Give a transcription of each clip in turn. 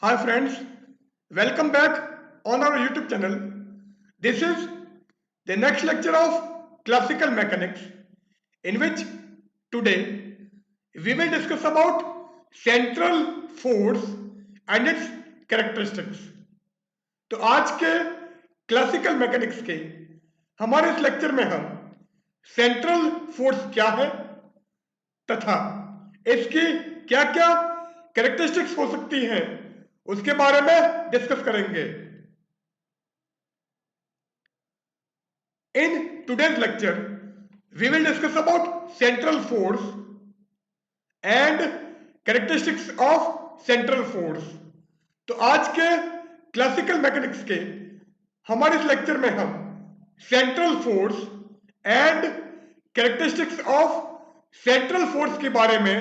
Hi friends, welcome back on our YouTube channel. This is the next lecture of classical mechanics in which today we will discuss about central force and its characteristics. तो आज के classical mechanics के हमारे इस lecture में हम central force क्या है तथा इसकी क्या क्या कैरेक्टरिस्टिक्स हो सकती हैं उसके बारे में डिस्कस करेंगे. In today's lecture, we will discuss about central force and characteristics of central force. तो आज के क्लासिकल मैकेनिक्स के हमारे इस लेक्चर में हम central force and characteristics of central force के बारे में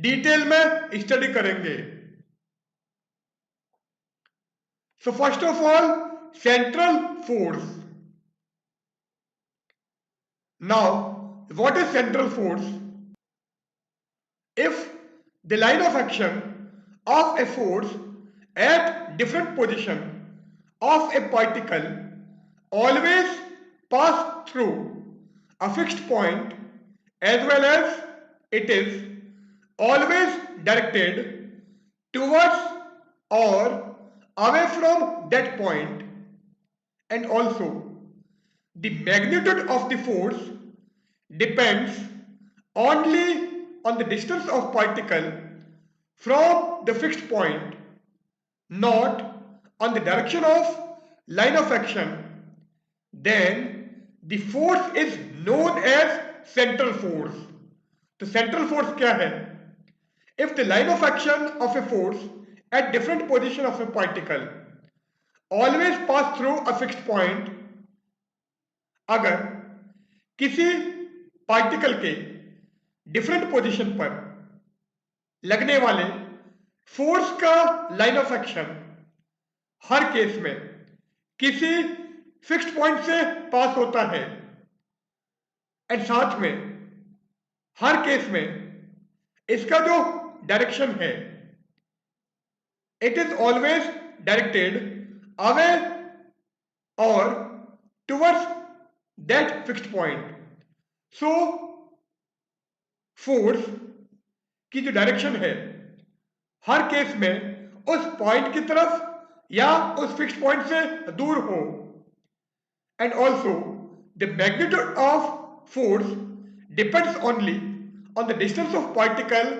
डिटेल में स्टडी करेंगे. So first of all, central force. Now, what is central force? If the line of action of a force at different position of a particle always pass through a fixed point as well as it is always directed towards or away from that point, and also the magnitude of the force depends only on the distance of particle from the fixed point, not on the direction of line of action, then the force is known as central force. तो central force क्या है? If the line of action of a force at different position of a particle always pass through a fixed point, अगर किसी particle के different position पर लगने वाले force का line of action her case में किसी फिक्स्ड पॉइंट से पास होता है एंड साथ में हर केस में इसका जो डायरेक्शन है it is always directed away और towards that fixed point. So force की जो डायरेक्शन है हर केस में उस पॉइंट की तरफ या उस फिक्स्ड पॉइंट से दूर हो, and also the magnitude of force depends only on the distance of particle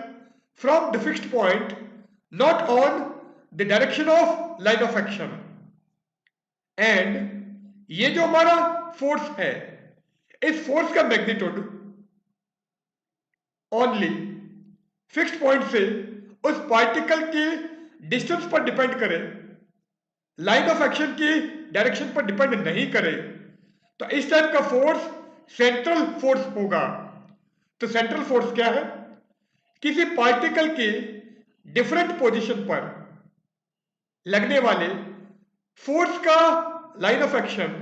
from the fixed point, not on the direction of line of action. And ये जो हमारा फोर्स है इस फोर्स का मैग्नीट्यूड ओनली फिक्स्ड पॉइंट से उस particle की distance पर डिपेंड करे, लाइन ऑफ एक्शन की डायरेक्शन पर डिपेंड नहीं करे. तो इस टाइप का फोर्स सेंट्रल फोर्स होगा. तो सेंट्रल फोर्स क्या है? किसी पार्टिकल की डिफरेंट पोजीशन पर लगने वाले फोर्स का line of action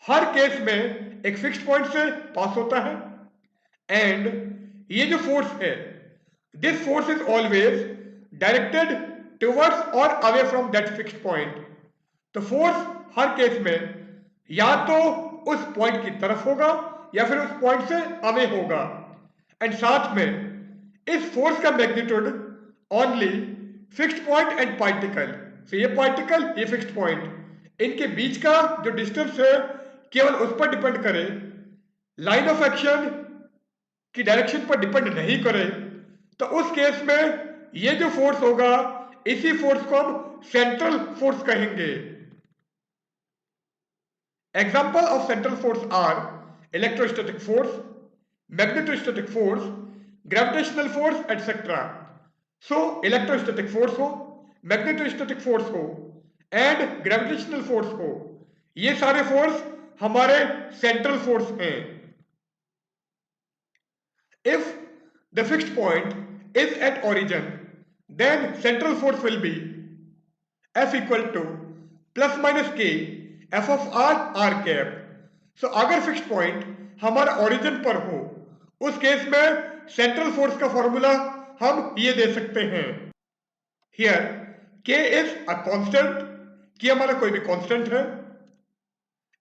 her case में एक फिक्स्ड पॉइंट से पास होता है, एंड ये जो फोर्स है this force is always directed towards और away from that fixed point. तो फोर्स हर केस में या तो उस पॉइंट की तरफ होगा या फिर उस पॉइंट से अवे होगा, एंड साथ में इस फोर्स का magnitude only fixed point and particle. तो ये पार्टिकल ये फिक्स्ड पॉइंट, इनके बीच का जो डिस्टेंस है केवल उस पर डिपेंड करे, लाइन ऑफ एक्शन की डायरेक्शन पर डिपेंड नहीं करे. तो उस केस में ये जो फोर्स होगा इसी फोर्स को हम सेंट्रल फोर्स कहेंगे. Example of central force are electrostatic force, magnetostatic force, gravitational force etcetera. So electrostatic force हो, मैग्नेटोस्टैटिक फोर्स हो एंड ग्रेविटेशनल फोर्स हो, ये सारे फोर्स हमारे सेंट्रल फोर्स हैं. If the fixed point is at origin, then central force will be F equal to plus minus K F of R cap. So अगर fixed point हमारा origin पर हो उस केस में सेंट्रल फोर्स का formula हम ये दे सकते हैं. Here k is a constant, k हमारा कोई भी constant है.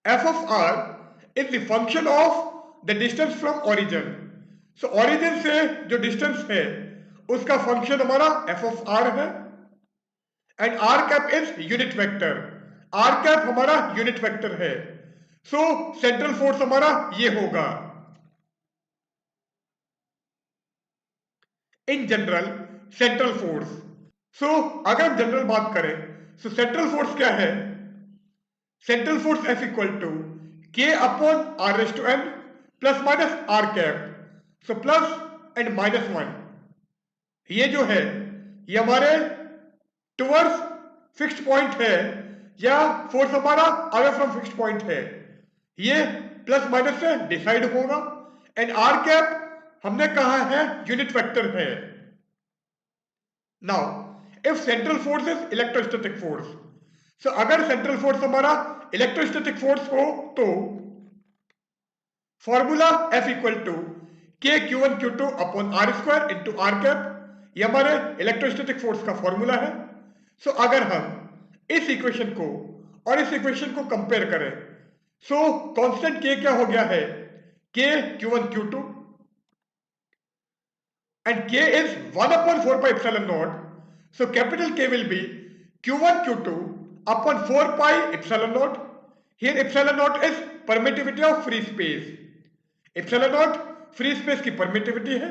f of r is the function of the distance from origin. So origin से जो distance है उसका function हमारा f of r है. And r cap is unit vector. r cap हमारा unit vector है. So central force हमारा ये होगा. In general, central force. So अगर हम जनरल बात करें, so central force क्या है? Central force F equal to K upon R raised to n plus minus R cap. So plus and minus 1. ये जो है ये हमारे टुवर्ड्स फिक्स्ड पॉइंट है या फोर्स हमारा अवे फ्रॉम फिक्स्ड पॉइंट है, ये प्लस माइनस से डिसाइड होगा. एंड आर कैप हमने कहा है यूनिट वेक्टर है. Now if central force is electrostatic force, so अगर सेंट्रल फोर्स हमारा इलेक्ट्रोस्टैटिक फोर्स हो तो formula F equal to k q one q two upon r square into r cap, ये हमारे इलेक्ट्रोस्टैटिक फोर्स का formula है. सो अगर हम इस इक्वेशन को और इस इक्वेशन को कंपेयर करें, सो कांस्टेंट k क्या हो गया है? k q1 q2 and k is 1 upon 4 pi epsilon naught. So capital K will be q1 q2 upon 4 pi epsilon naught. Here epsilon naught is permittivity of free space. Epsilon naught free space की permittivity है.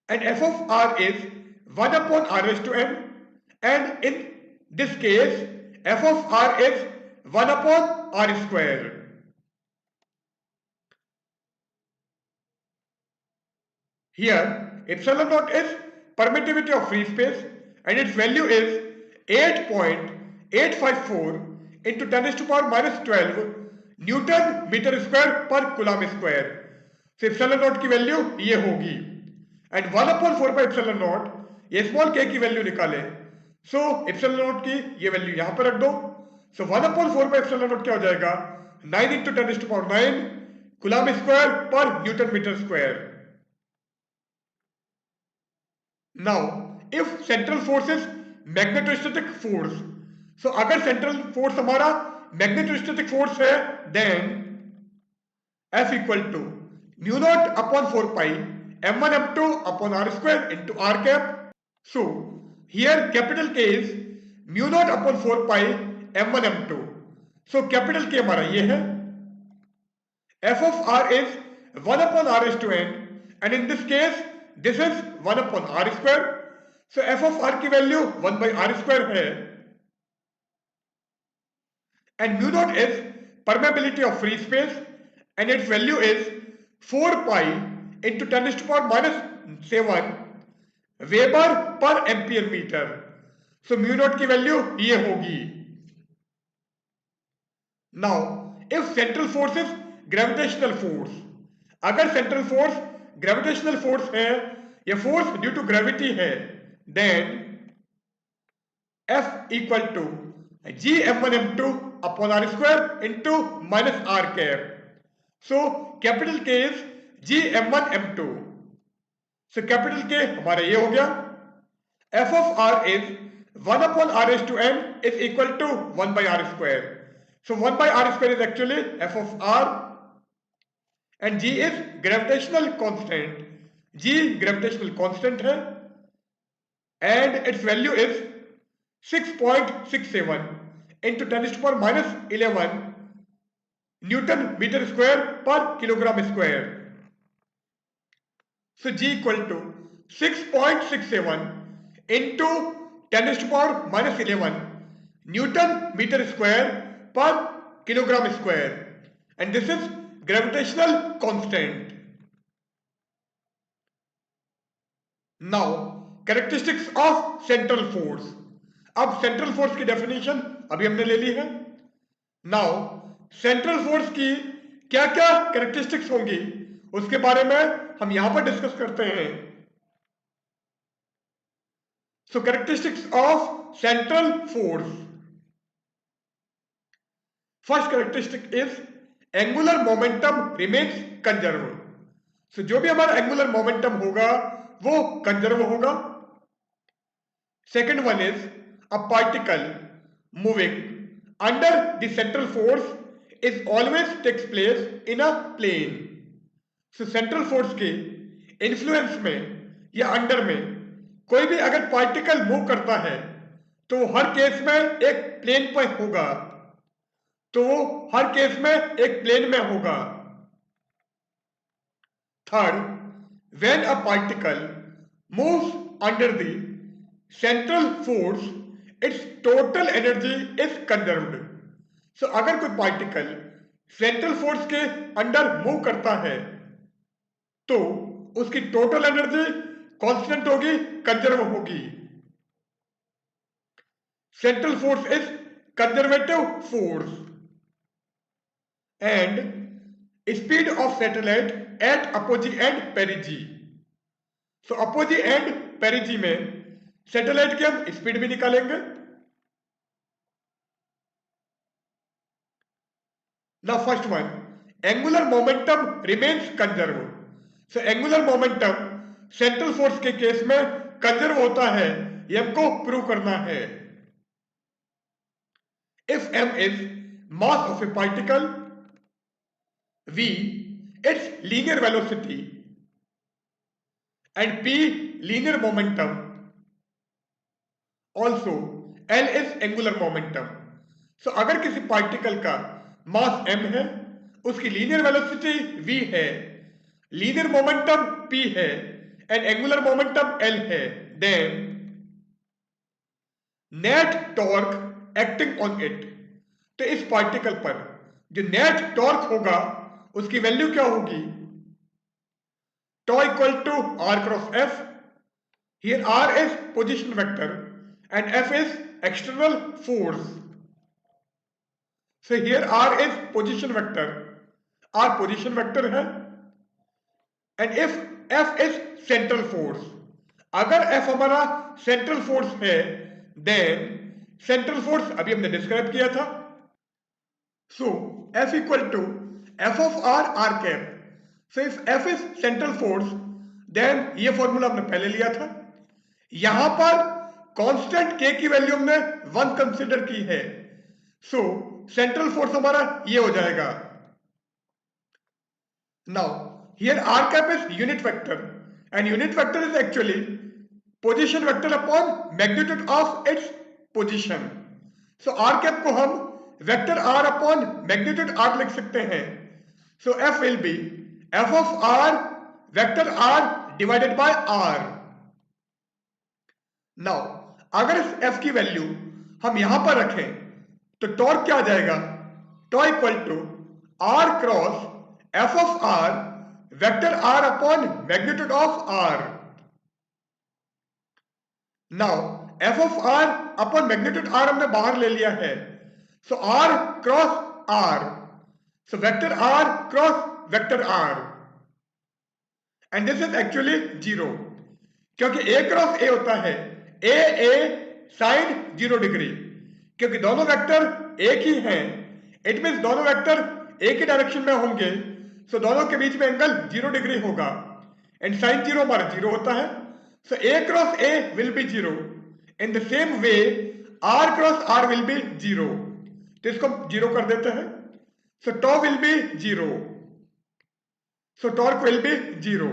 And f of r is 1 upon r raised to n, and in this case f of r is 1 upon r square. Here epsilon naught is permittivity of free space and its value is 8.854 into 10 to the power minus 12 newton metre square per coulomb square. तो epsilon naught की value ये होगी. And 1 upon 4 by epsilon naught, ये small k की value निकाले. So epsilon naught की ये value यहां पर रख दो. सो 1 upon 4 by epsilon naught क्या हो जाएगा? 9 into 10 to the power 9 coulomb square per newton metre square. Now, if central force is magnetostatic force, so अगर central force हमारा magnetostatic force है, then F equal to mu naught upon 4 pi m1 m2 upon r square into r cap. So here capital K is mu naught upon 4 pi m1 m2. So capital K हमारा ये है. F of r is 1 upon r raised to n, and in this case this is 1 upon r square. So f of r की value 1 by r square है. And mu naught is permeability of free space and its value is 4 pi into 10 to the power minus 7 weber per ampere metre. So mu naught की value ये होगी. Now if central force is gravitational force, अगर central force gravitational force है या force due to gravity है, then F equal to G m1 m2 upon r square into minus r cap. So capital K is G m1 m2. So capital K हमारा ये हो गया. F of r is 1 upon r raised to n is equal to 1 by r square. So 1 by r square is actually F of r, and G is gravitational constant. G gravitational constant है, and its value is 6.67 into 10 to the power minus 11 newton metre square per kilogram square. So G equal to 6.67 into 10 to the power minus 11 newton metre square per kilogram square, and this is gravitational constant. Now characteristics of central force. अब central force की definition अभी हमने ले ली है. Now central force की क्या क्या characteristics होंगी उसके बारे में हम यहां पर डिस्कस करते हैं. So characteristics of central force. First characteristic is angular momentum remains conserve. So जो भी हमारा एंगुलर मोमेंटम होगा वो कंजर्व होगा. Second one is a particle moving under the central force is always takes place in a plane. So central force के influence में या under में कोई भी अगर पार्टिकल मूव करता है तो हर केस में एक प्लेन पर होगा, तो हर केस में एक प्लेन में होगा. Third, when a particle moves under the central force, its total energy is conserved. So अगर कोई पार्टिकल सेंट्रल फोर्स के अंडर मूव करता है तो उसकी टोटल एनर्जी कांस्टेंट होगी, कंजर्व होगी. Central force is conservative force and speed of satellite at apogee and perigee. So apogee and perigee में सैटेलाइट की हम स्पीड भी निकालेंगे. Now first one, angular momentum remains conserved. So angular momentum central force के case में conserve होता है, ये हमको प्रूव करना है. If m is mass of a particle, v its linear velocity and p linear momentum, also l is angular momentum. So अगर किसी पार्टिकल का मास m है, उसकी लीनियर वेलोसिटी v है, लीनियर मोमेंटम p है एंड एंगुलर मोमेंटम l है, then net torque acting on it. तो इस पार्टिकल पर जो नेट टॉर्क होगा उसकी वैल्यू क्या होगी? Tau equal to r cross f. Here r is position vector and f is external force. So here r is position vector, r position vector है, and if f is central force, अगर f हमारा central force है, then central force अभी हमने describe किया था. So f equal to f of r cap. So if f is central force, then ये formula हमने पहले लिया था. यहां पर कांस्टेंट k की वैल्यू हमने 1 कंसिडर की है. सो सेंट्रल फोर्स हमारा ये हो जाएगा. Now here r cap is unit vector and unit vector is actually position vector upon magnitude of its position. So r cap को हम vector r upon magnitude r लिख सकते हैं. So f will be f of r vector r divided by r. Now अगर इस F की value हम यहां पर रखें तो टॉर्क क्या आ जाएगा? Tau equal to r cross f of r vector r upon magnitude of r. Now f of r upon magnitude r हमने बाहर ले लिया है. So r cross r, so vector r cross vector r, and this is actually 0 क्योंकि ए cross ए होता है ए sign 0 degree. क्योंकि दोनों वेक्टर एक ही हैं, इट मींस दोनों वेक्टर एक ही डायरेक्शन में होंगे, सो दोनों के बीच में एंगल 0 डिग्री होगा एंड साइन 0 हमारा 0 होता है. So a cross a will be 0. In the same way r cross r will be 0. तो इसको 0 कर देते हैं. So tau will be 0, so torque will be 0.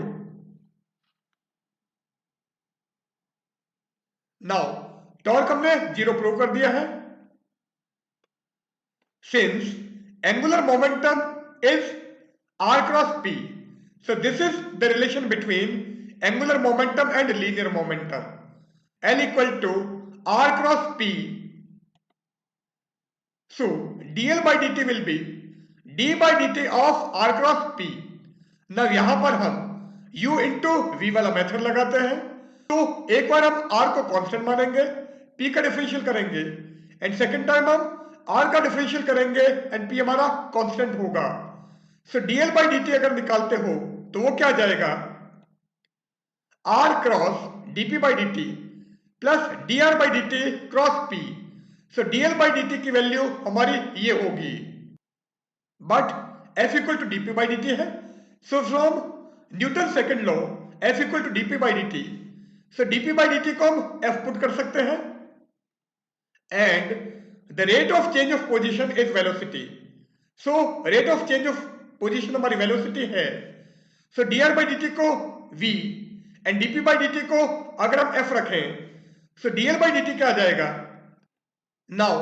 Now torque हमने 0 प्रूव कर दिया है. Since angular momentum is r cross p, so this is the relation between angular momentum and linear momentum. L equal to r cross p. So dl by dt will be d by dt of r cross p. Now यहाँ पर हम u into v वाला method लगाते हैं. तो एक बार हम r को कांस्टेंट मानेंगे, p का डिफरेंशियल करेंगे एंड सेकेंड टाइम हम r का डिफरेंशियल करेंगे एंड p हमारा कांस्टेंट होगा. सो dl by dt अगर निकालते हो तो वो क्या जाएगा? r cross dp by dt plus dr by dt cross p. So dl by dt की वैल्यू हमारी ये होगी, but f equal to dp by dt है. So from Newton second law f equal to dp by dt, so DP by D T को हम F put कर सकते हैं and the rate of change of position is velocity. So rate of change of position हमारी velocity है। So d r by D T को v and dp by D T को अगर हम f रखें so d l by D t क्या आ जाएगा। Now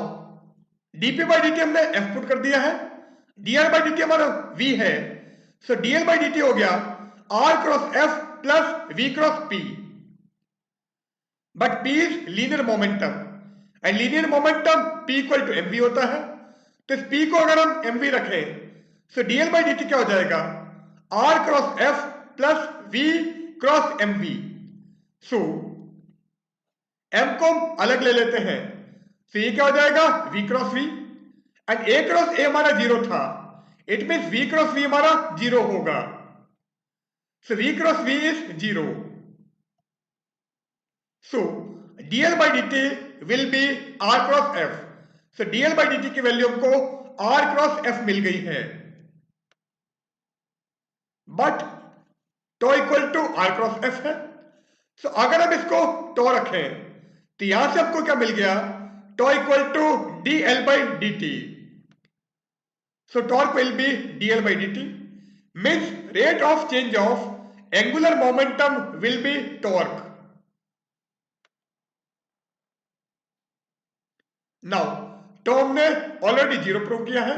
dp by D t हमने f पुट कर दिया है, d r by D t हमारा v है, so d l by D t हो गया r cross f plus v cross p। But p is linear momentum and linear momentum p equal to mv होता है। तो इस p को अगर हम mv रखें so d l by D t क्या हो जाएगा r cross f plus v cross mv। So m को हम अलग ले लेते हैं, तो ये क्या हो जाएगा v cross v and a cross a हमारा जीरो था, it means v cross v हमारा जीरो होगा। So v cross v is zero. So dl by dt will be r cross f। So dl by dt की value हमको r cross f मिल गई है, but tau equal to r cross f है। सो अगर हम इसको टो रखें तो यहां से हमको क्या मिल गया, tau equal to dl by dt। So torque will be dl by dt means rate of change of angular momentum will be torque. Now तो हमने ऑलरेडी जीरो प्रूव किया है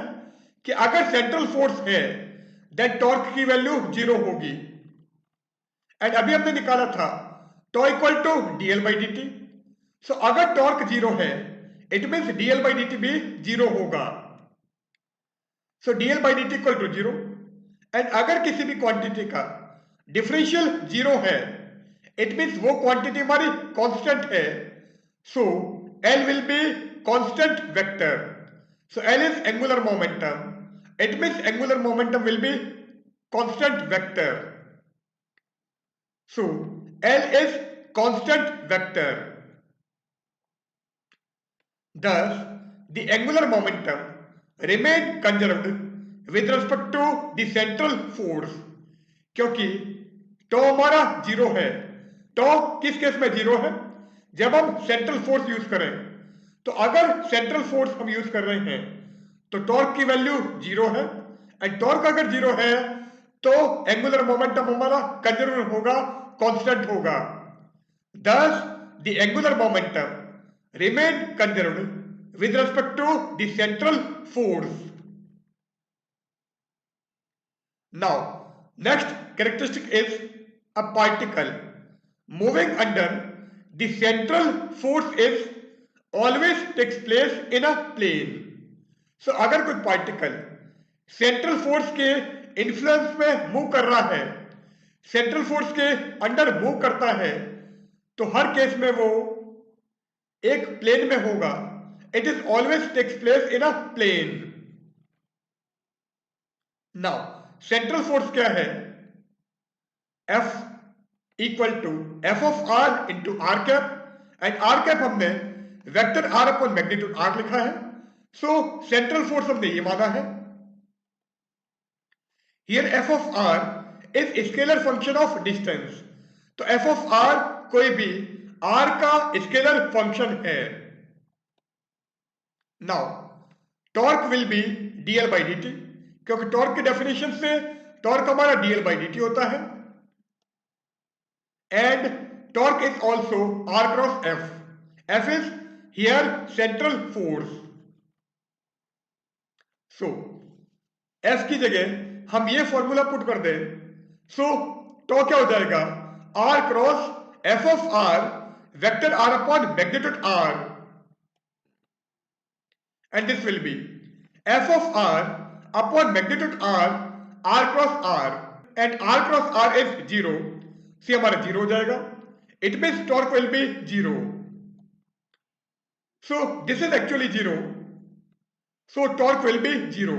कि अगर सेंट्रल फोर्स है देन टॉर्क की value zero होगी and अभी हमने निकाला था tau equal to dl by D t. So अगर टॉर्क जीरो है it means dl by D t भी जीरो होगा। So dl by D t equal to zero and अगर किसी भी क्वांटिटी का डिफरेंशियल जीरो है इट मीन्स वो क्वांटिटी हमारी कांस्टेंट है। So l will be constant vector. So L is angular momentum. It means angular momentum will be constant vector. So L is constant vector. Thus the angular momentum remain conserved with respect to the central force। क्योंकि to हमारा zero है। To किस case में zero है, जब हम central force use करें। तो अगर सेंट्रल फोर्स हम यूज कर रहे हैं तो टॉर्क की वैल्यू जीरो है एंड टॉर्क अगर जीरो है तो एंगुलर मोमेंटम हमारा कंजर्व होगा, कांस्टेंट होगा। thus the angular momentum remain conserved with respect to the central force। now next characteristic is a particle moving under the central force is always takes place in a plane। so अगर कोई particle central force के influence में move कर रहा है, central force के under move करता है, तो हर केस में वो एक प्लेन में होगा। It is always takes place in a plane. Now central force क्या है, F equal to f of r into r cap and r cap हमने vector r upon magnitude r लिखा है। सो सेंट्रल फोर्स हमने ये माना है। Here f of r is scalar function of distance. तो एफ ऑफ आर कोई भी आर का स्केलर फंक्शन है। Now torque will be dl by D t, क्योंकि टॉर्क की डेफिनेशन से टॉर्क हमारा डीएल बाई डी टी होता है and torque is also r cross f. F is here central force. So f की जगह हम ये फॉर्मूला पुट कर दें, सो टॉ क्या हो जाएगा, r cross f of r vector r upon magnitude r and this will be f of r upon magnitude r, r cross r and r cross r is zero. सी हमारा zero हो जाएगा। It means torque will be zero. So this is actually zero, so torque will be zero.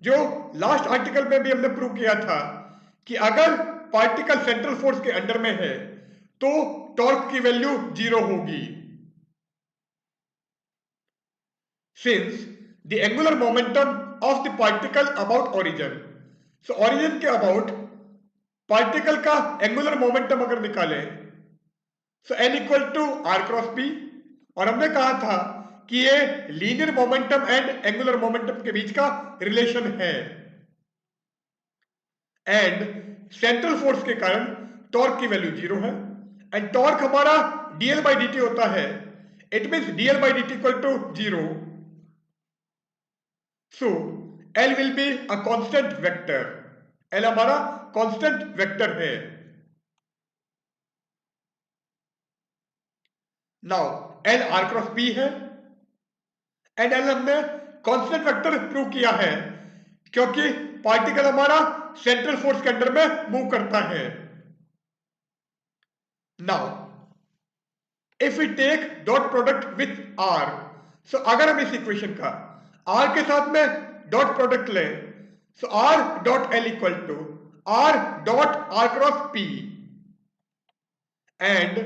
जो last article में भी हमने prove किया था कि अगर पार्टिकल सेंट्रल फोर्स के अंडर में है तो टॉर्क की वैल्यू जीरो होगी। Since the angular momentum of the particle about origin, so origin के अबाउट पार्टिकल का एंगुलर मोमेंटम अगर निकालें so l equal to r cross p, और हमने कहा था कि ये linear momentum and angular momentum के बीच का रिलेशन है, एंड सेंट्रल फोर्स के कारण टॉर्क की वैल्यू 0 है, एंड टॉर्क हमारा dl by dt होता है, it means dl by dt equal to 0, so L will be a constant vector, L हमारा कांस्टेंट वेक्टर है। Now L r cross p है, एंड L हमने constant vector prove किया है क्योंकि पार्टिकल हमारा सेंट्रल फोर्स के अंडर में मूव करता है। Now if we take dot product with r, so अगर हम इस इक्वेशन का आर के साथ में डॉट प्रोडक्ट लें, so r dot l equal to r dot r cross p, and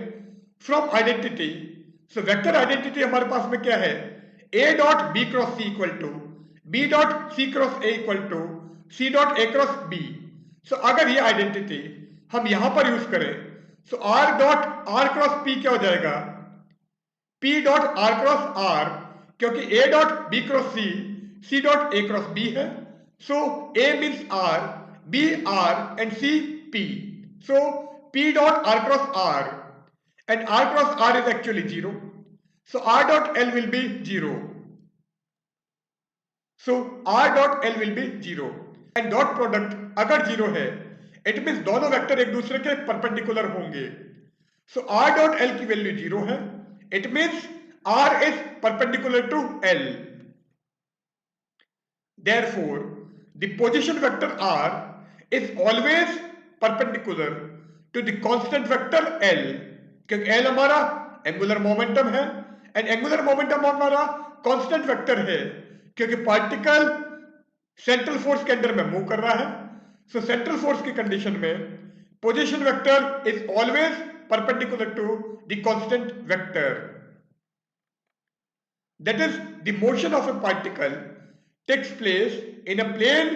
from identity, so vector identity हमारे पास में क्या है, a dot b cross c equal to b dot c cross a equal to c dot a cross b. So अगर ये identity हम यहां पर यूज करें, so r dot r cross p क्या हो जाएगा, p dot r cross r, क्योंकि ए dot b cross c dot a cross b है, so a means r, b r and c p, so p dot r cross r and r cross r is actually 0, so r dot l will be 0, so r dot l will be 0, and dot product अगर 0 है it means दोनों vector एक दूसरे के perpendicular होंगे, so r dot l की value 0 है, it means r is perpendicular to l, therefore the position vector r is always perpendicular to the constant vector l, क्योंकि l हमारा एंगुलर मोमेंटम है एंड एंगुलर मोमेंटम हमारा constant vector है क्योंकि particle central force के under में move कर रहा है, सो सेंट्रल फोर्स की कंडीशन में position vector is always perpendicular to the constant vector, that is the motion of a particle takes place in a plane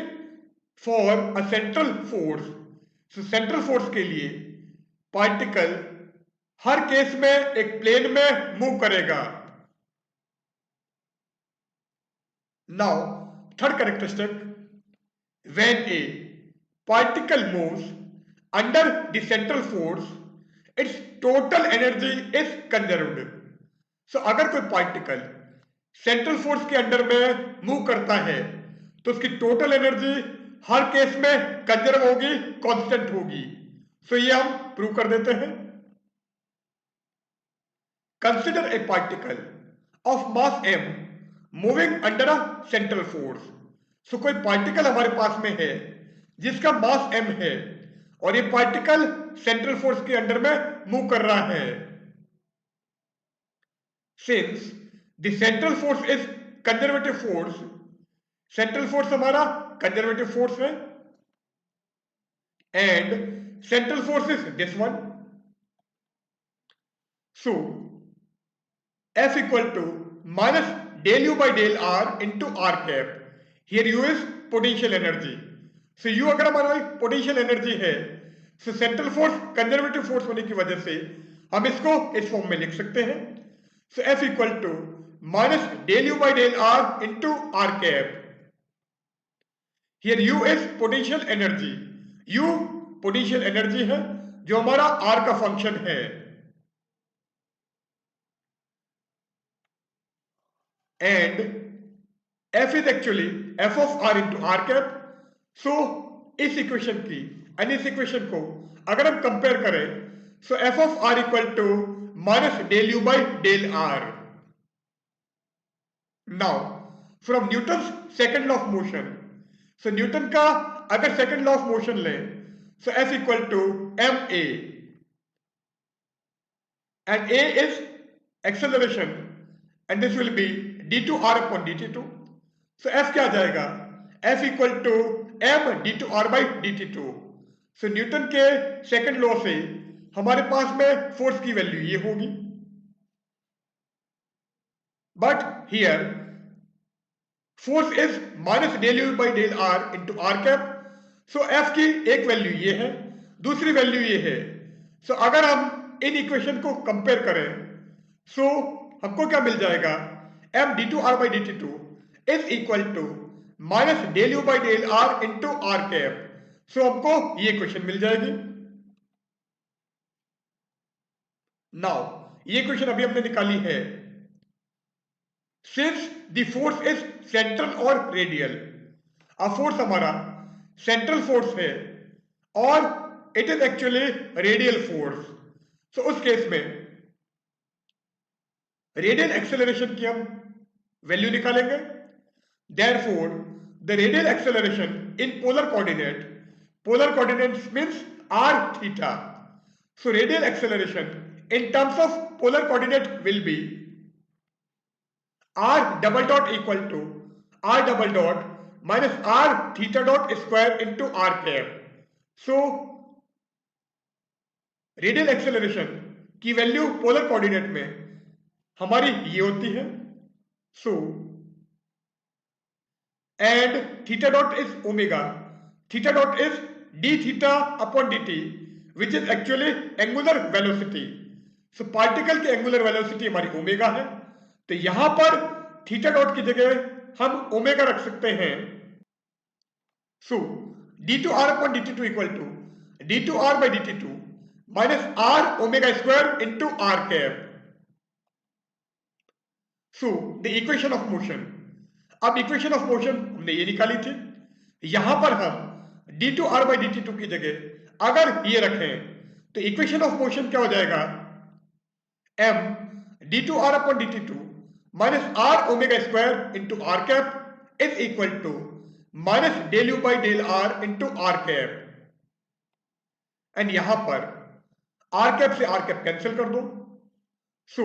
for a central force, so central force के लिए particle हर case में एक plane में move करेगा। Now third characteristic, when a particle moves under the central force its total energy is conserved, so अगर कोई particle central force के under में मूव करता है तो उसकी टोटल एनर्जी हर केस में कंजर्व होगी, कांस्टेंट होगी, सो ये हम प्रूव कर देते हैं। Consider a particle of mass m moving under a central force. So कोई पार्टिकल हमारे पास में है जिसका मास m है और ये पार्टिकल सेंट्रल फोर्स के अंडर में मूव कर रहा है। Since the central force is conservative force, central force हमारा कंजर्वेटिव फोर्स है and central force is this one, so F equal to minus del U by del R into R cap. Here U is potential energy. So U अगर हमारा potential energy है, so central force conservative force होने की वजह से हम इसको इस फॉर्म में लिख सकते हैं। So F equal to minus del U by del R into R cap. Here U is potential energy. U potential energy है जो हमारा R का फंक्शन है। And f is actually f of r into r cap, so इस equation की and इस equation को अगर हम कंपेयर करें, so f of r equal to minus del u by del r. Now from Newton second law of motion, so Newton का अगर second law of motion लें, so f equal to m a, and a is acceleration and this will be d2r upon dt2, so f क्या आ जाएगा, f equal to m d2r by dt2, so Newton के second law से हमारे पास में force की value ये होगी, but here force is minus del u by del r into r cap, so f की एक वैल्यू ये है, दूसरी वैल्यू ये है, सो अगर हम इन इक्वेशन को कंपेयर करें, सो हमको क्या मिल जाएगा, m d two r by D t two is equal to minus del u by del r into r cap. So हमको ये इक्वेशन मिल जाएगी। नाउ ये इक्वेशन अभी हमने निकाली है, since the force is central और रेडियल, अब फोर्स हमारा सेंट्रल फोर्स है और it is actually radial force, so उस केस में रेडियल एक्सेलरेशन की हम वैल्यू निकालेंगे। Therefore the radial acceleration in polar coordinates means r theta, so radial acceleration in terms of polar coordinate will be r double dot equal to r double dot minus r theta dot square into r cap। so radial acceleration की value polar coordinate में हमारी ये होती है, so and theta dot is omega, theta dot is D theta upon d T which is actually angular velocity. So particle की angular velocity हमारी omega है, तो यहां पर थीटा डॉट की जगह हम ओमेगा रख सकते हैं। So d two r upon d t two equal to d two r by D t two minus r omega square into r cap. So the equation of motion, अब equation of motion हमने ये निकाली थी, यहां पर हम d two r by D t two की जगह अगर ये रखें तो इक्वेशन ऑफ मोशन क्या हो जाएगा, m d two r upon d t two minus r omega square into r cap is equal to minus del u by del r into r cap. And यहां पर r cap से r cap cancel कर दो, so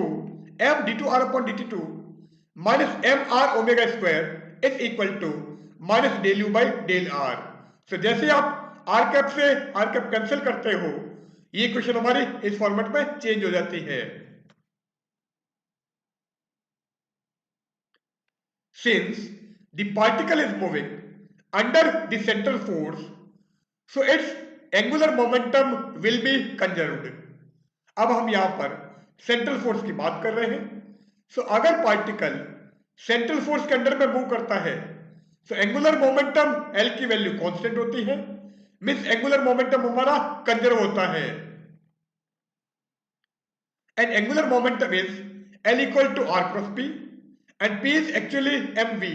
m d two r upon d t two minus m r omega square is equal to minus del u by del r. So जैसे आप r cap से r cap cancel करते हो, ये equation हमारी इस फॉर्मेट में change हो जाती है। Since the particle is moving under the central force, so it's angular momentum will B conserved. अब हम यहां पर सेंट्रल फोर्स की बात कर रहे हैं, सो अगर पार्टिकल सेंट्रल फोर्स के अंडर में मूव करता है, सो एंगुलर मोमेंटम L की वैल्यू कांस्टेंट होती है, मींस एंगुलर मोमेंटम हमारा कंजर्व होता है। And angular momentum is L equal to R cross P and P is actually mv,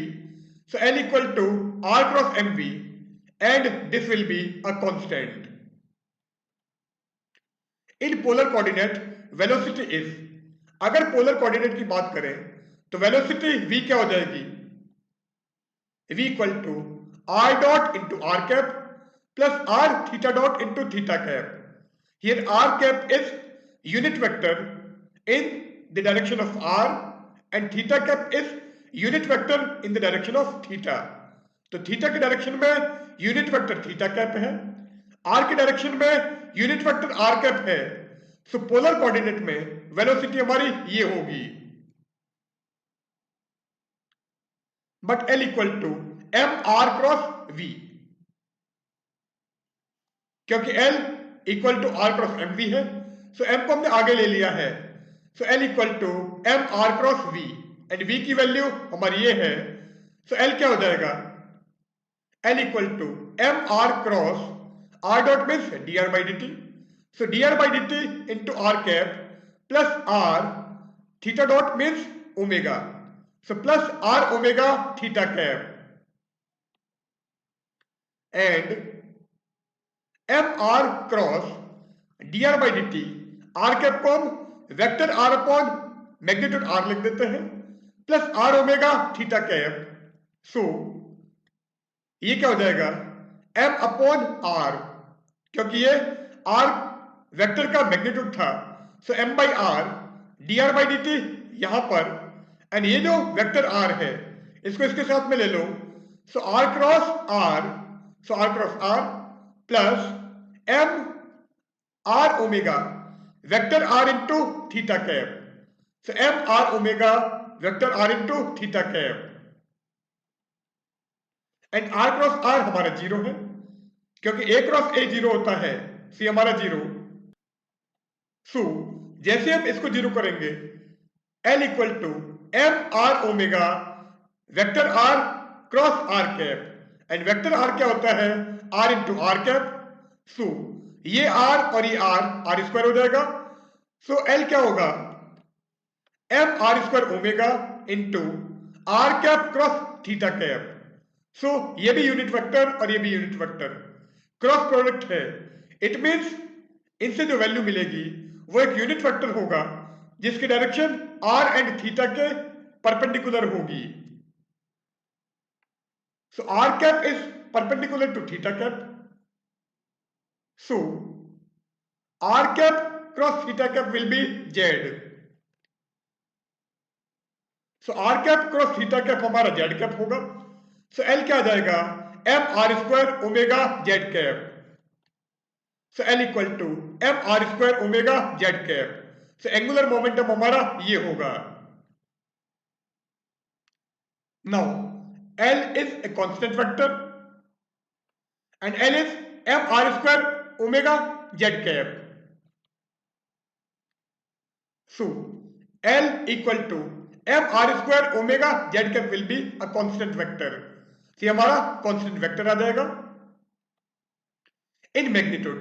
so L equal to R क्रॉस mv and this will be a constant. In polar coordinate velocity is, अगर polar coordinate की बात करें तो velocity v क्या हो जाएगी, v equal to r dot into r cap plus r theta dot into theta cap. Here r cap is unit vector in the direction of r and theta cap is unit vector in the direction of theta. तो theta के डायरेक्शन में unit vector theta cap है, r के डायरेक्शन में unit vector r cap है, so polar coordinate में वेलोसिटी हमारी ये होगी, but L equal to m r cross v, क्योंकि L equal to r cross m v है, सो m को हमने आगे ले लिया है, so L equal to m r cross v and v की वैल्यू हमारी ये है, सो L क्या हो जाएगा, L equal to m r cross r dot means d r by D t, so d r by D t into r cap plus r theta dot means omega, so plus r omega theta cap and mr cross dr by dt, r cap को हम vector r upon magnitude r लिख देते हैं plus r omega theta cap, so ये क्या हो जाएगा m upon r, क्योंकि ये r वेक्टर का मैग्नीट्यूड था, सो m by r dr by dt यहां पर, एंड ये जो वेक्टर r है इसको इसके साथ में ले लो, सो r cross r, so r cross r plus m r omega vector r into theta cap, so m r omega vector r into theta cap and r cross r हमारा zero है, क्योंकि a cross a zero होता है, सी हमारा zero, सो जैसे हम इसको zero करेंगे, l equal to m r omega vector r cross r cap, and vector r क्या होता है, r into r cap. So ये आर और ये आर स्क्वायर हो जाएगा। सो एल क्या होगा, m r square omega into r cap cross theta cap. So ये भी यूनिट वेक्टर और ये भी यूनिट वेक्टर, क्रॉस प्रोडक्ट है। इट मीन्स इनसे जो वैल्यू मिलेगी वो एक यूनिट वेक्टर होगा जिसकी डायरेक्शन आर एंड थीटा के परपेंडिकुलर होगी। So r cap is perpendicular to theta cap. So r cap cross theta cap will be z. So r cap cross theta cap हमारा z cap होगा। So l क्या आ जाएगा, m r square omega z cap. So l equal to m r square omega z cap. So angular momentum हमारा ये होगा। Now l is a constant vector and l is m r square omega z cap. So l equal to m r square omega z cap will be a constant vector. ये हमारा constant vector आ जाएगा in magnitude.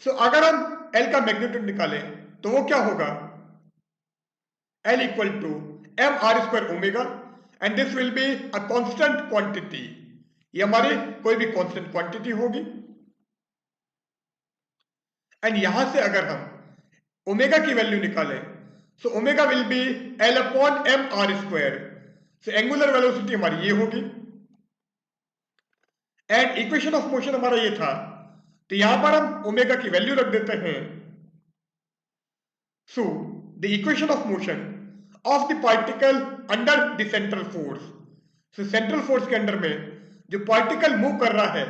सो अगर हम L का magnitude निकालें तो वो क्या होगा, l equal to m r square omega and this will be a constant quantity. ये हमारी कोई भी कांस्टेंट क्वांटिटी होगी। एंड यहां से अगर हम ओमेगा की वैल्यू निकालें so omega will be l upon m r square. So angular velocity हमारी ये होगी एंड इक्वेशन ऑफ मोशन हमारा ये था, तो यहां पर हम ओमेगा की वैल्यू रख देते हैं। सो the equation of motion of the particle under the central force. So central force के अंडर में जो पार्टिकल मूव कर रहा है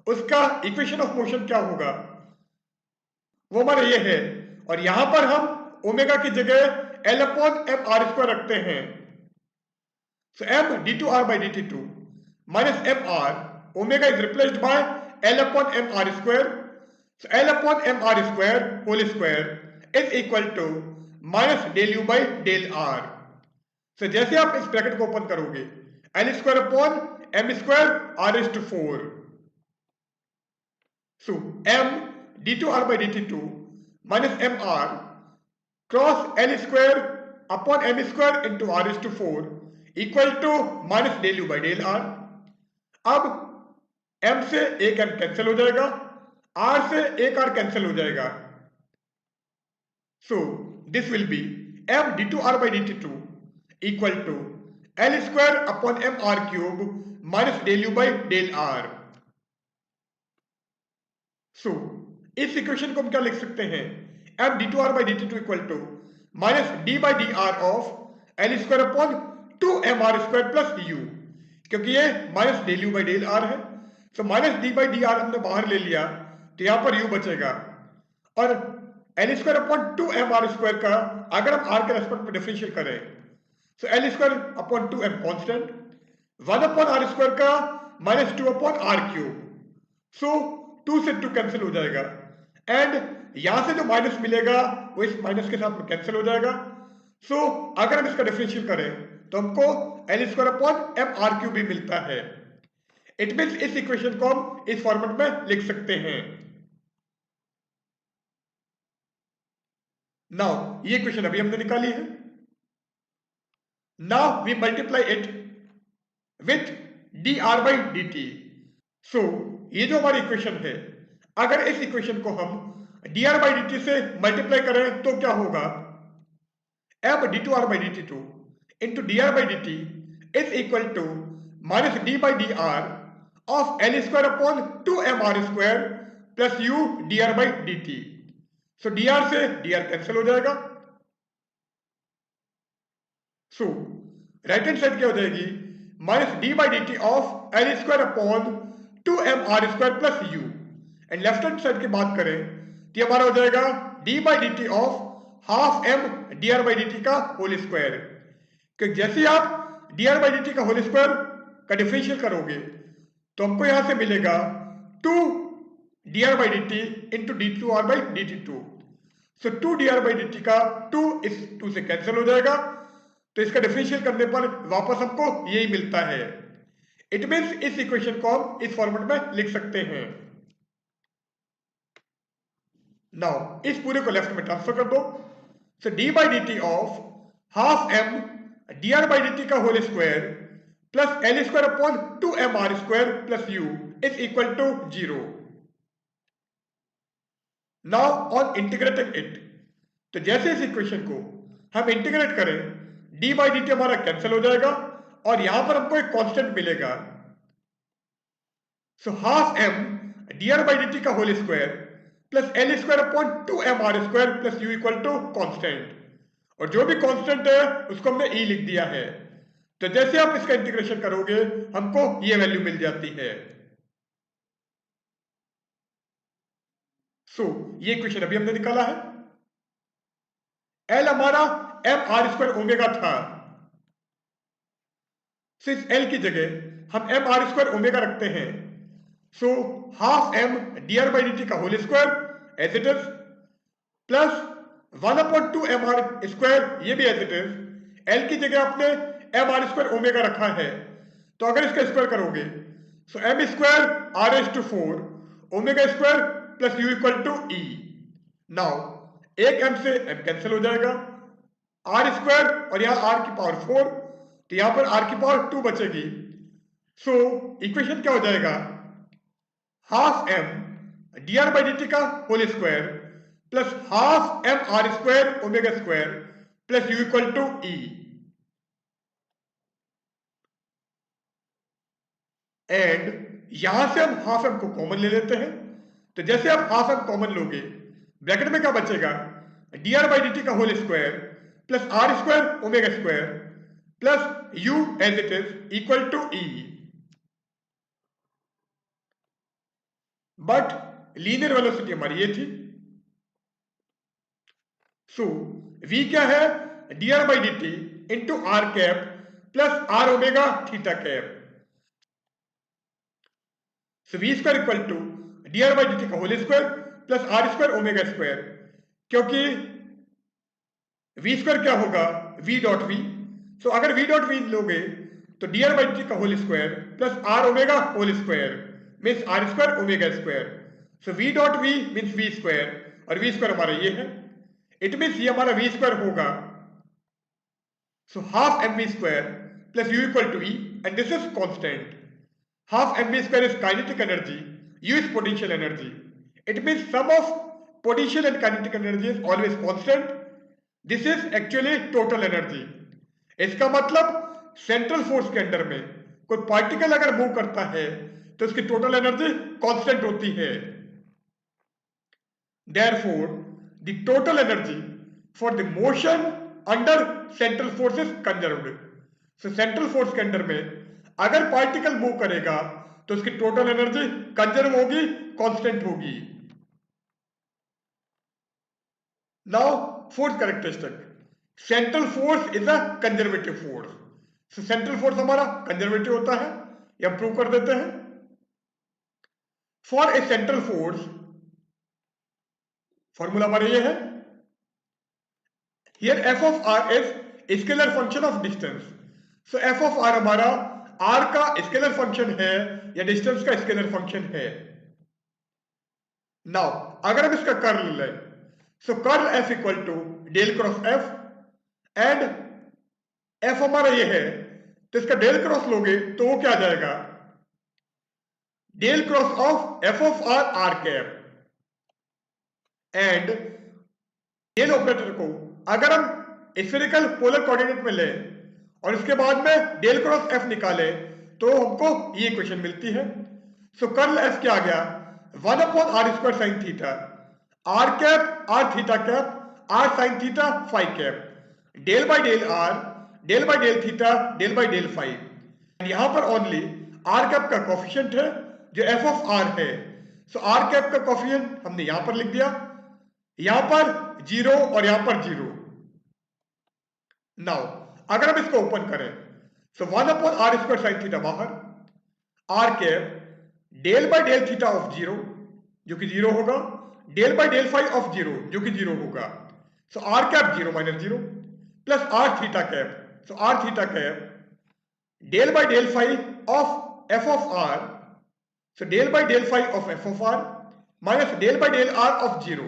उसका इक्वेशन ऑफ मोशन क्या होगा, वो हमारा ये है। और यहां पर हम ओमेगा की जगह l upon m r square रखते हैं। So m d two r by D t two minus m r, omega is replaced by l upon m r square. So l upon m r square whole square is equal to minus del u by del r. So जैसे आप इस bracket को open करोगे, l square upon m square r is to 4। So m d two r by D t two minus m r cross l square upon m square into r is to 4 equal to minus del u by del r. अब m से एक m cancel हो जाएगा, r से एक r cancel हो जाएगा। So this will be m d2 r by dt2 equal to l square upon m r cube minus del u by del r। So इस इक्वेशन को हम क्या लिख सकते हैं, m d2 r by dt2 equal to minus d by dr of l square upon 2mr square plus u, क्योंकि ये minus del u by del r है। So minus d by d r हमने बाहर ले लिया तो यहां पर u बचेगा, और L square upon 2mr square का अगर हम r के रेस्पेक्ट में डिफरेंशियल करें so l square upon 2m constant, 1 upon r square का minus 2 upon r cube. So 2 से 2 कैंसिल हो जाएगा एंड यहां से जो माइनस मिलेगा वो इस माइनस के साथ में कैंसिल हो जाएगा। सो अगर हम इसका डिफरेंशियल करें तो हमको l square upon m r cube भी मिलता है। इट मीन्स इस इक्वेशन को हम इस फॉर्मेट में लिख सकते हैं। नाउ ये इक्वेशन अभी हमने निकाली है। Now we multiply it with d r by D t. So ये जो हमारी इक्वेशन है, अगर इस इक्वेशन को हम d r by D t से मल्टीप्लाई करें तो क्या होगा, m d two r by D t two into d r by D t is equal to minus d by d r of l square upon 2mr square plus u dr by dt। So dr से dr cancel हो जाएगा। So right hand side क्या हो जाएगी, minus d by D t of l square upon 2mr square plus u, and left hand side की बात करें तो हमारा हो जाएगा d by D t of half m dr by D t का होल स्क्वायर, क्योंकि जैसे आप dr बाई डी टी का होल स्क्वायर का डिफरेंशियल करोगे तो हमको यहां से मिलेगा 2 dr by D t into d two r by D t two. So 2 dr/dt का 2 इस 2 से कैंसिल हो जाएगा, तो इसका डिफरेंशियल करने पर वापस हमको यही मिलता है। इट मीन्स इस इक्वेशन को हम इस फॉर्मेट में लिख सकते हैं। नाउ इस पूरे को लेफ्ट में ट्रांसफर कर दो। सो d/dt of half m dr/dt का whole square plus l square upon 2mr square plus u is equal to 0। Now on integrating it, तो जैसे इस इक्वेशन को हम इंटीग्रेट करें, d/dt हमारा कैंसिल हो जाएगा और यहां पर हमको एक कांस्टेंट मिलेगा। सो हाफ m dr/dt का whole square plus l square upon 2mr square plus u equal to constant, और जो भी कांस्टेंट है उसको हमने e लिख दिया है। तो जैसे आप इसका इंटीग्रेशन करोगे हमको ये वैल्यू मिल जाती है। सो ये इक्वेशन अभी हमने निकाला है। L हमारा mr स्क्वायर ओमेगा था, सो इस L की जगह हम mr स्क्वायर ओमेगा रखते हैं। सो हाफ m dr/dt का whole square as it is plus 1/2mr square, ये भी एज इट इज। L की जगह आपने mr स्क्वायर ओमेगा रखा है, तो अगर इसका स्क्वायर करोगे so m square r⁴ omega square plus u equal to e। Now एक m से m कैंसिल हो जाएगा, r स्क्वायर और यहाँ r की पावर 4, तो यहाँ पर r की पावर 2 बचेगी। सो इक्वेशन क्या हो जाएगा, हाफ m dr/dt का whole square plus half mr square omega square plus u equal to e। And यहां से हम हाफ m को कॉमन ले लेते हैं, तो जैसे आप हाफ m कॉमन लोगे ब्रैकेट में क्या बचेगा, dr/dt का whole square plus r square omega square plus u as it is equal to e। But linear velocity हमारी ये थी। सो v क्या है, dr/dt into r cap plus r omega theta cap. So v square equal to dr/dt का whole square plus r square omega square, क्योंकि v square क्या होगा, v dot v। सो अगर v डॉट v लोगे तो dr/dt का whole square plus r omega whole square means r square omega square. So v dot v means v square, और v square हमारा ये है। इट मीन्स ये हमारा v स्क्वायर होगा। So half mv square plus u equal to e, and this is constant. Half mv square is kinetic energy, u is potential energy. It means sum of potential and kinetic energy is always constant. This is actually total energy. इसका मतलब central force के under में कोई particle अगर move करता है तो उसकी टोटल एनर्जी कांस्टेंट होती है। Therefore, the total energy for the motion under central force is conserved. So central force के अंडर में अगर पार्टिकल मूव करेगा तो उसकी टोटल एनर्जी कंजर्व होगी, कांस्टेंट होगी। Now fourth characteristic, central force is a conservative force. So central force हमारा conservative होता है, ये हम प्रूव कर देते हैं। For a central force formula हमारा ये है, here f of r is scalar function of distance. So f of r हमारा r का स्केलर फंक्शन है या डिस्टेंस का स्केलर फंक्शन है। नाउ अगर हम इसका कर्ल लें, so curl f equal to del cross f, and f हमारा ये है, तो इसका डेल क्रॉस लोगे तो वो क्या आ जाएगा, del cross of f of r cap. And del operator को अगर हम स्फेरिकल पोलर कोऑर्डिनेट में लें और इसके बाद में डेल क्रॉस f निकाले तो हमको ये इक्वेशन मिलती है। सो कर्ल f क्या आ गया, 1/r² sin theta, r cap r theta cap r sin theta phi cap, del by del r, del by del theta, del by del phi. यहां पर ओनली r कैप का coefficient है जो f of r है। सो r cap का coefficient हमने यहां पर लिख दिया, यहां पर 0 और यहां पर 0। नाउ अगर हम इसको ओपन करें, सो 1/r² sin थीटा बाहर, r cap del by del theta of 0 जो कि 0 होगा, del by del phi of zero, जो कि जीरो होगा, so r cap zero minus zero plus r theta cap, so r theta cap del by del phi of f of r, so del by del phi of f of r minus del by del r of zero,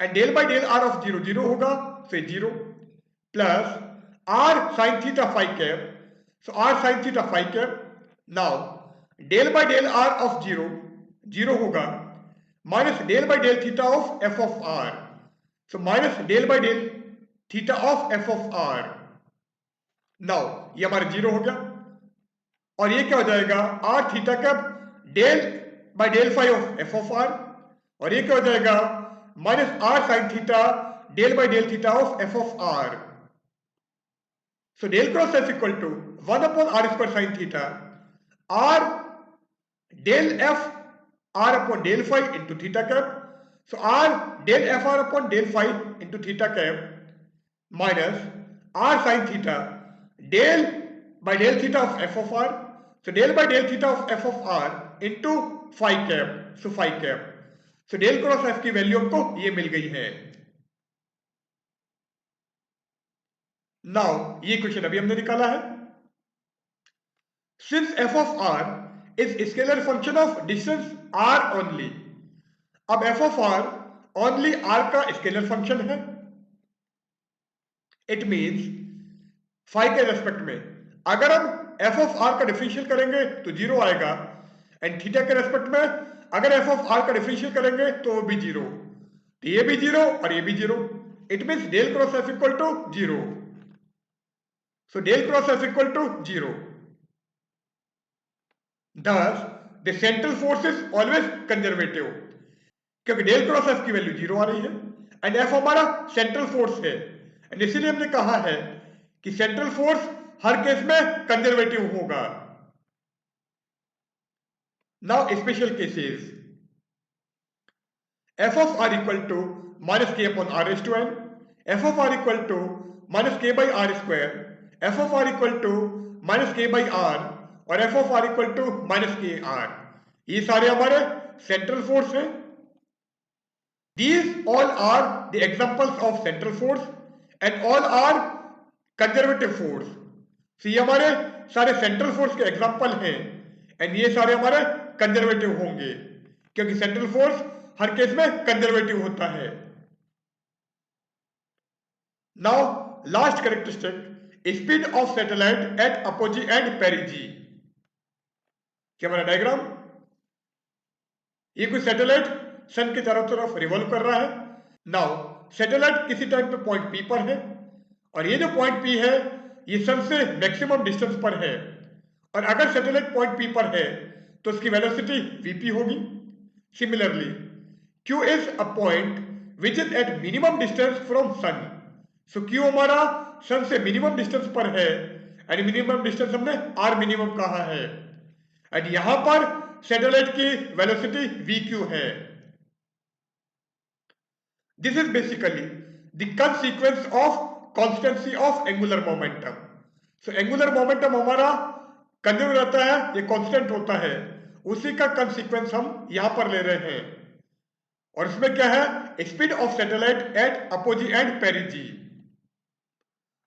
and del by del r of zero zero होगा, so zero plus r sine theta phi cap, so r sine theta phi cap, now del by del r of zero zero होगा minus del by del theta of f of r, so minus del by del theta of f of r. Now ये हमारा zero हो गया और ये क्या हो जाएगा r theta cap del by del phi of f of r, और ये क्या हो जाएगा minus r sine theta del by del theta of f of r. So del cross f equal to 1 upon r square sine theta r del f r upon del phi into theta cap, so r del f r upon del phi into theta cap minus r sine theta del by del theta of f of r, so del by del theta of f of r into phi cap, so phi cap, so del cross f की value हमको ये मिल गई है। Now ये question अभी हमने निकाला है, since f of r is scalar function of distance r only, अब f of r only r का स्केलर फंक्शन है, इट मीन्स फाई के रेस्पेक्ट में अगर हम एफ ऑफ आर का डिफरेंशियल करेंगे तो जीरो आएगा, एंड थीटा के रेस्पेक्ट में अगर एफ ऑफ आर का डिफरेंशियल करेंगे तो वो भी जीरो, तो ये भी जीरो और ये भी zero, it means del cross f equal to zero, so del cross f equal to zero, thus the central force is always conservative, क्योंकि डेल क्रॉस एफ की वैल्यू जीरो आ रही है एंड एफ हमारा central force है, and इसीलिए हमने कहा है कि सेंट्रल फोर्स हर केस में कंजर्वेटिव होगा। Now special cases, f of r equal to minus k upon r s to N, f of r equal to minus k by r square, f of r equal to minus k by r और f of r equal to minus k r, ये सारे हमारे central force हैं। These all are the examples of central force and all are conservative force. So ये हमारे सारे central force के example हैं एंड ये सारे हमारे कंजर्वेटिव होंगे क्योंकि सेंट्रल फोर्स हर केस में कंजर्वेटिव होता है। Now last characteristic, speed of satellite at apogee and perigee. क्या हमारा डायग्राम, ये कोई सैटेलाइट सन के चारों तरफ रिवॉल्व कर रहा है। नाउ सैटेलाइट किसी टाइम पे पॉइंट पी पर है और ये जो पॉइंट पी है ये सन से मैक्सिमम डिस्टेंस पर है, और अगर सैटेलाइट पॉइंट पी पर है तो उसकी वेलोसिटी वीपी होगी। Similarly Q is a point which is at minimum distance from sun, so Q हमारा सन से मिनिमम डिस्टेंस पर है एंड मिनिमम डिस्टेंस हमने आर मिनिमम कहा है, एंड यहां पर सैटेलाइट की वेलोसिटी वीक्यू है। This is basically the consequence of constancy of angular momentum. So angular momentum हमारा कंजर्व रहता है, ये कांस्टेंट होता है, उसी का कंसीक्वेंस हम यहां पर ले रहे हैं, और इसमें क्या है, speed of satellite at apogee and perigee.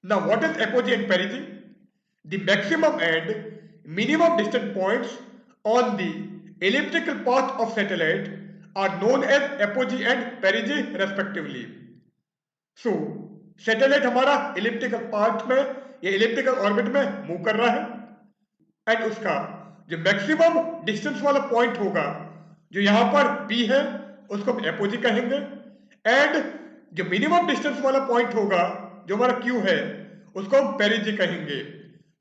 Now what is apogee and perigee? The maximum and minimum distant points on the elliptical path of satellite are known as apogee and perigee respectively. So satellite हमारा elliptical path में या elliptical orbit में move कर रहा है and उसका जो maximum distance वाला पॉइंट होगा जो यहां पर P है उसको हम एपोजी कहेंगे, एंड जो मिनिमम डिस्टेंस वाला पॉइंट होगा जो हमारा Q है उसको हम पेरिजी कहेंगे।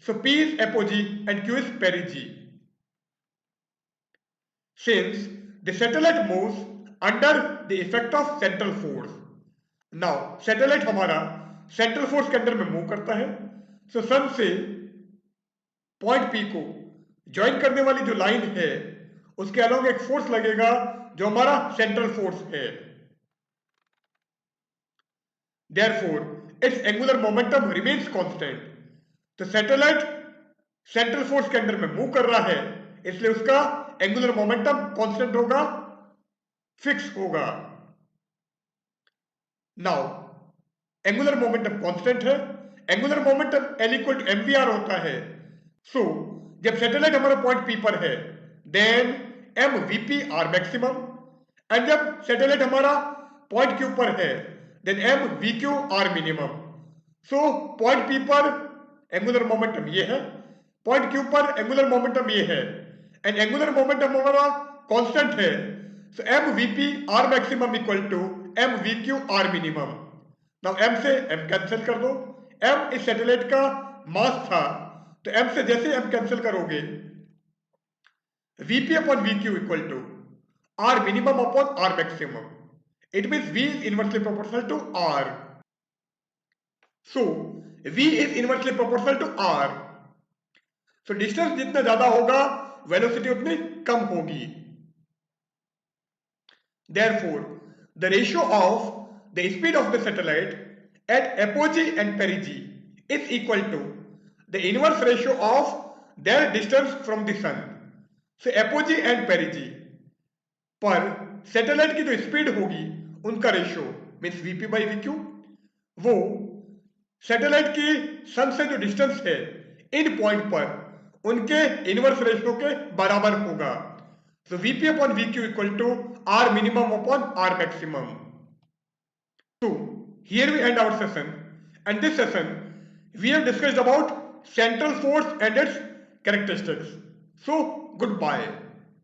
सो P is apogee and Q is पेरिजी। Since the satellite moves under the effect of central force. Now satellite हमारा central force के अंदर में मूव करता है, so सन से पॉइंट P को ज्वाइन करने वाली जो लाइन है उसके अलोंग एक फोर्स लगेगा जो हमारा सेंट्रल फोर्स है। Therefore its angular momentum remains constant. तो सैटेलाइट सेंट्रल फोर्स के अंदर में मूव कर रहा है इसलिए उसका एंगुलर मोमेंटम कांस्टेंट होगा, फिक्स होगा। नाउ एंगुलर मोमेंटम कांस्टेंट है, angular momentum L equal to mvr होता है। सो जब सैटेलाइट हमारा पॉइंट P पर है then mvp r maximum, and जब सैटेलाइट हमारा पॉइंट Q पर है then mvq r minimum. So point P पर एंगुलर मोमेंटम ये है, पॉइंट Q पर एंगुलर मोमेंटम ये है, एंड एंगुलर मोमेंटम हमारा कांस्टेंट है। So mvp r maximum equal to mvq r minimum. Now m से m कैंसिल कर दो, m इस सैटेलाइट का मास था, तो m से जैसे m कैंसिल करोगे vp upon vq equal to r minimum upon r maximum. It means v is inversely proportional to r। So v is inversely proportional to r। So distance जितना ज्यादा होगा velocity उतनी कम होगी। Therefore, the ratio of the speed of the satellite at apogee and perigee is equal to the inverse ratio of their distance from the sun. So apogee and perigee पर satellite की जो speed होगी उनका ratio means VP by we Q, वो satellite की सन से जो distance है इन पॉइंट पर उनके इनवर्स रेशियो के बराबर होगा। So Vp upon Vq equal to R minimum upon R maximum. So here we end our session, and this session we have discussed about central force and its characteristics. So goodbye.